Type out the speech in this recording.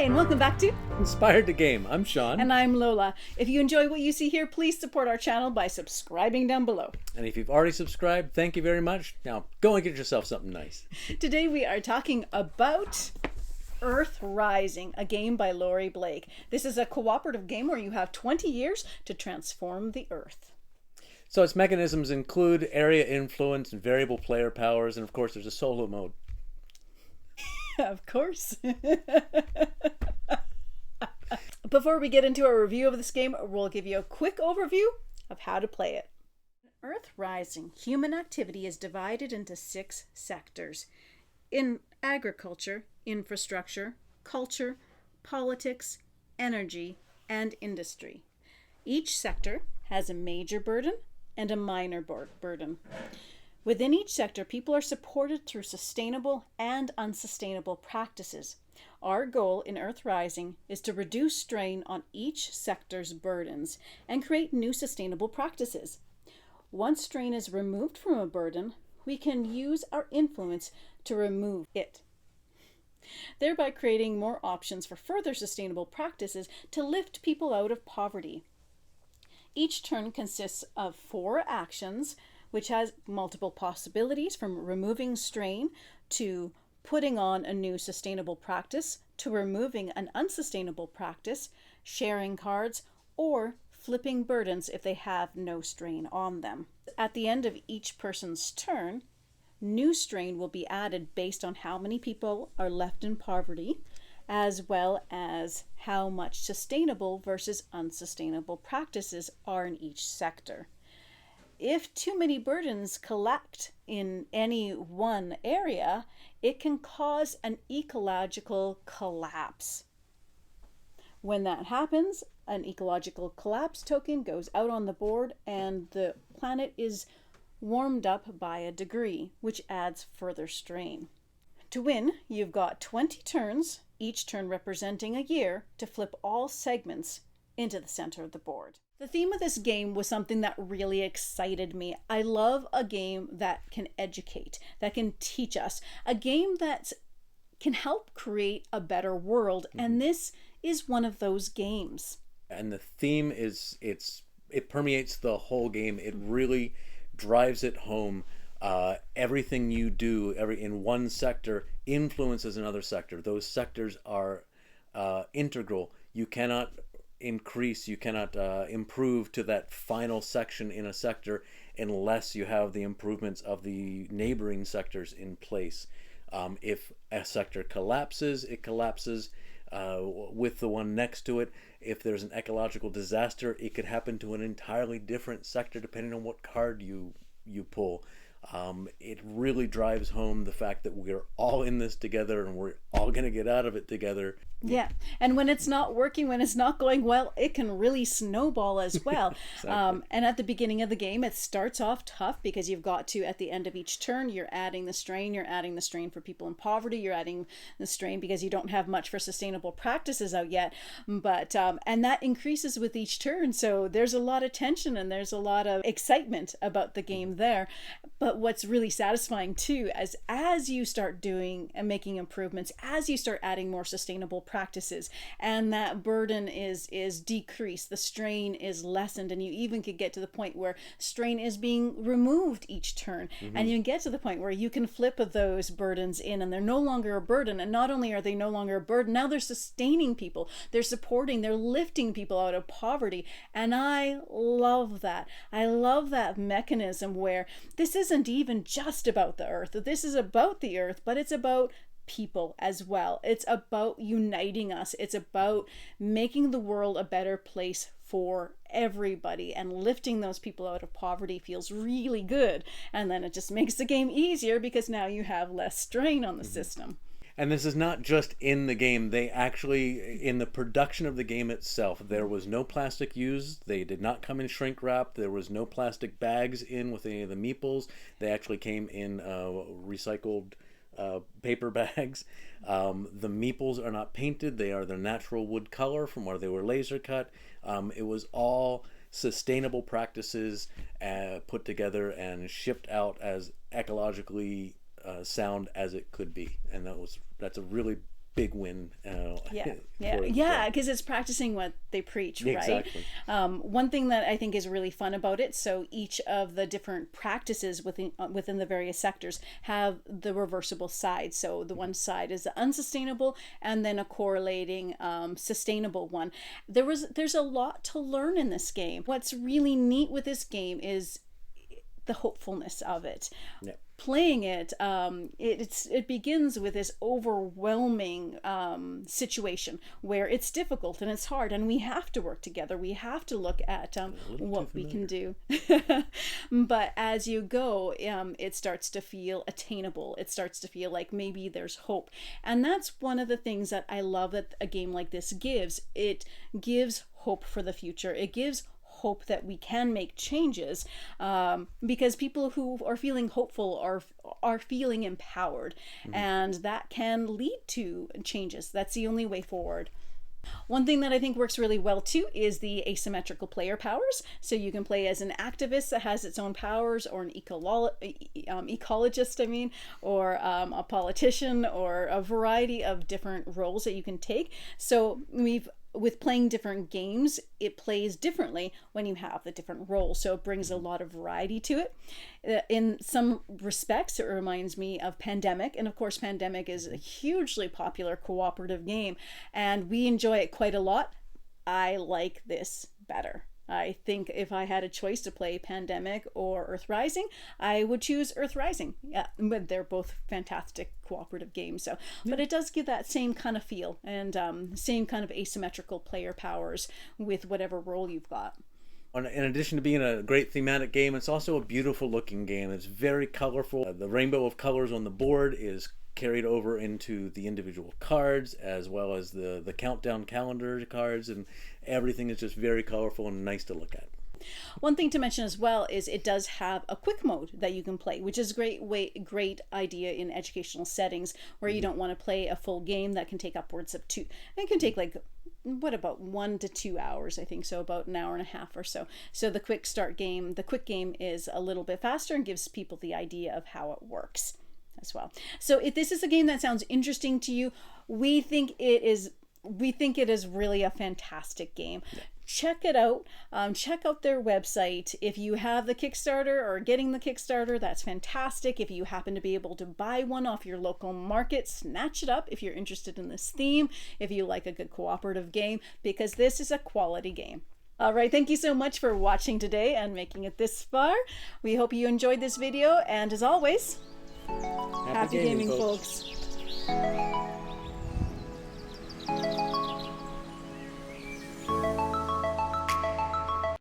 and welcome back to Inspired to Game. I'm Sean. And I'm Lola. If you enjoy what you see here, please support our channel by subscribing down below. And if you've already subscribed, thank you very much. Now go and get yourself something nice. Today we are talking about Earth Rising, a game by Laurie Blake. This is a cooperative game where you have 20 years to transform the Earth. So its mechanisms include area influence and variable player powers, and of course there's a solo mode. Of course. Before we get into our review of this game, we'll give you a quick overview of how to play it. Earth Rising, human activity is divided into 6 sectors. In agriculture, infrastructure, culture, politics, energy, and industry. Each sector has a major burden and a minor burden. Within each sector, people are supported through sustainable and unsustainable practices. Our goal in Earth Rising is to reduce strain on each sector's burdens and create new sustainable practices. Once strain is removed from a burden, we can use our influence to remove it, thereby creating more options for further sustainable practices to lift people out of poverty. Each turn consists of 4 actions, which has multiple possibilities, from removing strain to putting on a new sustainable practice to removing an unsustainable practice, sharing cards, or flipping burdens if they have no strain on them. At the end of each person's turn, new strain will be added based on how many people are left in poverty, as well as how much sustainable versus unsustainable practices are in each sector. If too many burdens collect in any one area, it can cause an ecological collapse. When that happens, an ecological collapse token goes out on the board and the planet is warmed up by a degree, which adds further strain. To win, you've got 20 turns, each turn representing a year, to flip all segments into the center of the board. The theme of this game was something that really excited me. I love a game that can educate, that can teach us, a game that can help create a better world, and this is one of those games. And the theme is, it permeates the whole game. It really drives it home. Everything you do in one sector influences another sector. Those sectors are integral. You cannot increase, you cannot improve to that final section in a sector unless you have the improvements of the neighboring sectors in place. If a sector collapses, it collapses with the one next to it. If there's an ecological disaster, it could happen to an entirely different sector depending on what card you pull. It really drives home the fact that we're all in this together and we're all going to get out of it together. Yeah, and when it's not working, when it's not going well, it can really snowball as well. Exactly. And at the beginning of the game, it starts off tough because you've got to, at the end of each turn, you're adding the strain. You're adding the strain for people in poverty. You're adding the strain because you don't have much for sustainable practices out yet. But and that increases with each turn. So there's a lot of tension and there's a lot of excitement about the game there. But what's really satisfying too, as you start doing and making improvements, as you start adding more sustainable practices, and that burden is decreased, the strain is lessened, and you even could get to the point where strain is being removed each turn, and you can get to the point where you can flip those burdens in and they're no longer a burden. And not only are they no longer a burden, now they're sustaining people, they're supporting, they're lifting people out of poverty. And I love that. I love that mechanism where this isn't even just about the earth. This is about the earth, but it's about people as well. It's about uniting us. It's about making the world a better place for everybody, and lifting those people out of poverty feels really good. And then it just makes the game easier because now you have less strain on the system. And this is not just in the game. They actually, in the production of the game itself, there was no plastic used. They did not come in shrink wrap. There was no plastic bags in with any of the meeples. They actually came in recycled paper bags. The meeples are not painted. They are their natural wood color from where they were laser cut. It was all sustainable practices put together and shipped out as ecologically sound as it could be. And that's a really big win. Yeah, because it's practicing what they preach, right? Exactly. One thing that I think is really fun about it, so each of the different practices within the various sectors have the reversible side. So the one side is the unsustainable, and then a correlating sustainable one. There's a lot to learn in this game. What's really neat with this game is the hopefulness of it. Yep. Playing it, it begins with this overwhelming situation where it's difficult and it's hard, and we have to work together. We have to look at what we can do. But as you go, it starts to feel attainable. It starts to feel like maybe there's hope, and that's one of the things that I love that a game like this gives. It gives hope for the future. It gives hope that we can make changes, because people who are feeling hopeful are feeling empowered, and that can lead to changes. That's the only way forward. One thing that I think works really well too is the asymmetrical player powers. So you can play as an activist that has its own powers, or an ecologist, or a politician, or a variety of different roles that you can take. So with playing different games, it plays differently when you have the different roles. So it brings a lot of variety to it. In some respects, it reminds me of Pandemic. And of course, Pandemic is a hugely popular cooperative game, and we enjoy it quite a lot. I like this better. I think if I had a choice to play Pandemic or Earth Rising, I would choose Earth Rising. Yeah, but they're both fantastic cooperative games. So, but it does give that same kind of feel, and same kind of asymmetrical player powers with whatever role you've got. In addition to being a great thematic game, it's also a beautiful looking game. It's very colorful. The rainbow of colors on the board is carried over into the individual cards, as well as the countdown calendar cards, and everything is just very colorful and nice to look at. One thing to mention as well is it does have a quick mode that you can play, which is a great idea in educational settings where you don't want to play a full game that can take upwards of two. It can take like, what, about 1 to 2 hours, I think, so about an hour and a half or so. So the quick game is a little bit faster and gives people the idea of how it works as well. So if this is a game that sounds interesting to you, we think it is really a fantastic game. Yeah. Check it out. Check out their website. If you have the Kickstarter or getting the Kickstarter, that's fantastic. If you happen to be able to buy one off your local market, snatch it up if you're interested in this theme, if you like a good cooperative game, because this is a quality game. All right, thank you so much for watching today and making it this far. We hope you enjoyed this video, and as always, happy gaming, folks.